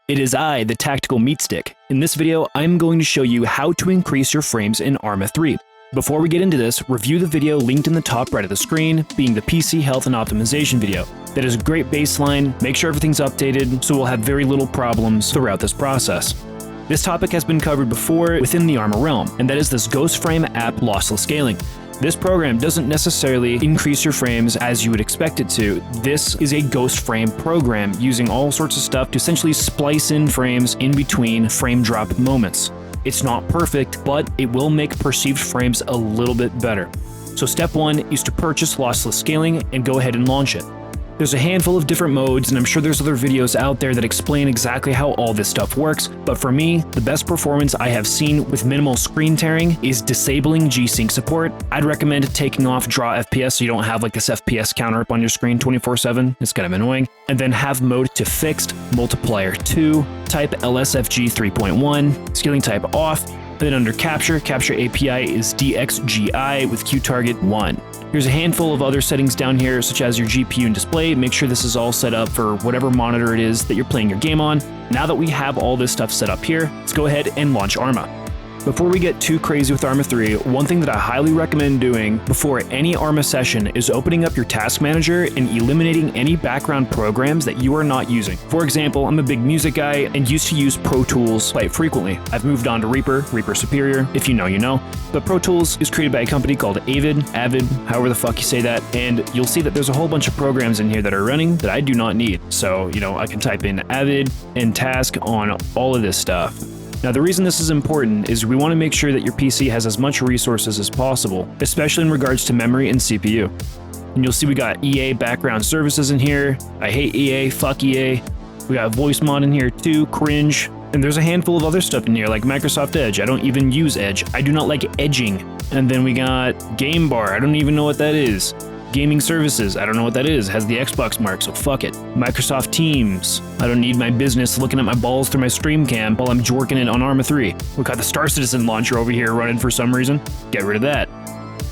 It is I, the Tactical Meat Stick. In this video, I'm going to show you how to increase your frames in Arma 3. Before we get into this, review the video linked in the top right of the screen, being the PC health and optimization video. That is a great baseline, make sure everything's updated, so we'll have very little problems throughout this process. This topic has been covered before within the Arma realm, and that is this Ghost Frame app lossless scaling. This program doesn't necessarily increase your frames as you would expect it to. This is a ghost frame program using all sorts of stuff to essentially splice in frames in between frame drop moments. It's not perfect, but it will make perceived frames a little bit better. So step one is to purchase lossless scaling and go ahead and launch it. There's a handful of different modes, and I'm sure there's other videos out there that explain exactly how all this stuff works, but for me, the best performance I have seen with minimal screen tearing is disabling G-Sync support. I'd recommend taking off draw FPS so you don't have like this FPS counter up on your screen 24/7, it's kind of annoying, and then have mode to fixed, multiplier 2, type LSFG 3.1, scaling type off, and then under capture API is DXGI with QTarget 1. There's a handful of other settings down here, such as your GPU and display. Make sure this is all set up for whatever monitor it is that you're playing your game on. Now that we have all this stuff set up here, let's go ahead and launch Arma. Before we get too crazy with Arma 3, one thing that I highly recommend doing before any Arma session is opening up your task manager and eliminating any background programs that you are not using. For example, I'm a big music guy and used to use Pro Tools quite frequently. I've moved on to Reaper Superior, if you know, you know. But Pro Tools is created by a company called Avid, however the fuck you say that, and you'll see that there's a whole bunch of programs in here that are running that I do not need. So, I can type in Avid and task on all of this stuff. Now, the reason this is important is we want to make sure that your PC has as much resources as possible, especially in regards to memory and CPU. And you'll see we got EA background services in here. I hate EA, fuck EA. We got voice mod in here too, cringe. And there's a handful of other stuff in here like Microsoft Edge. I don't even use Edge. I do not like edging. And then we got Game Bar. I don't even know what that is. Gaming services, I don't know what that is. It has the Xbox mark, so fuck it. Microsoft Teams, I don't need my business looking at my balls through my stream cam while I'm jorking it on Arma 3. We got the Star Citizen launcher over here running for some reason. Get rid of that.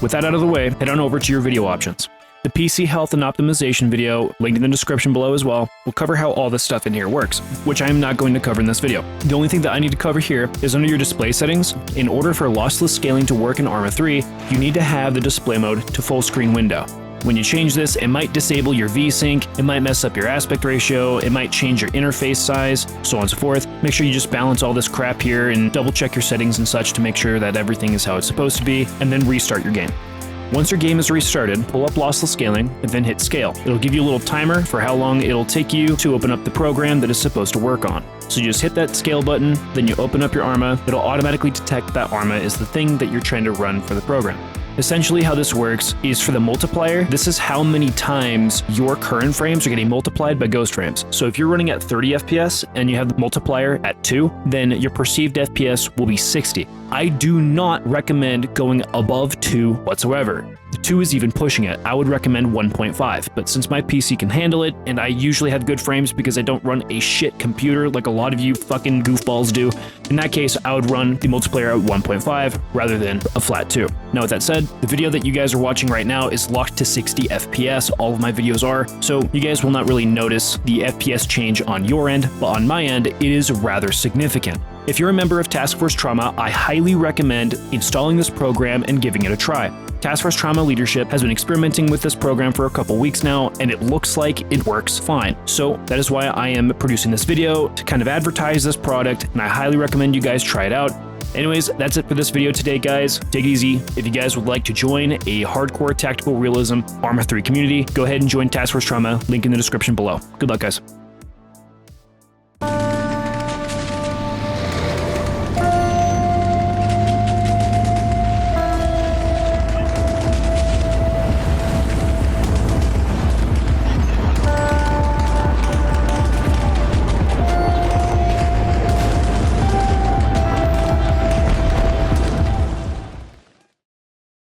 With that out of the way, head on over to your video options. The PC health and optimization video, linked in the description below as well, will cover how all this stuff in here works, which I am not going to cover in this video. The only thing that I need to cover here is under your display settings. In order for lossless scaling to work in Arma 3, you need to have the display mode to full screen window. When you change this, it might disable your V-Sync, it might mess up your aspect ratio, it might change your interface size, so on and so forth. Make sure you just balance all this crap here and double check your settings and such to make sure that everything is how it's supposed to be, and then restart your game. Once your game is restarted, pull up lossless scaling and then hit scale. It'll give you a little timer for how long it'll take you to open up the program that is supposed to work on. So you just hit that scale button, then you open up your Arma, it'll automatically detect that Arma is the thing that you're trying to run for the program. Essentially how this works is for the multiplier, this is how many times your current frames are getting multiplied by ghost frames. So if you're running at 30 FPS and you have the multiplier at 2, then your perceived FPS will be 60. I do not recommend going above 2 whatsoever. The 2 is even pushing it. I would recommend 1.5, but since my PC can handle it, and I usually have good frames because I don't run a shit computer like a lot of you fucking goofballs do, in that case, I would run the multiplayer at 1.5 rather than a flat 2. Now with that said, the video that you guys are watching right now is locked to 60 FPS. All of my videos are, so you guys will not really notice the FPS change on your end, but on my end, it is rather significant. If you're a member of Task Force Trauma, I highly recommend installing this program and giving it a try. Task Force Trauma leadership has been experimenting with this program for a couple weeks now, and it looks like it works fine. So that is why I am producing this video to kind of advertise this product, and I highly recommend you guys try it out. Anyways, that's it for this video today, guys. Take it easy. If you guys would like to join a hardcore tactical realism Arma 3 community, go ahead and join Task Force Trauma, link in the description below. Good luck, guys.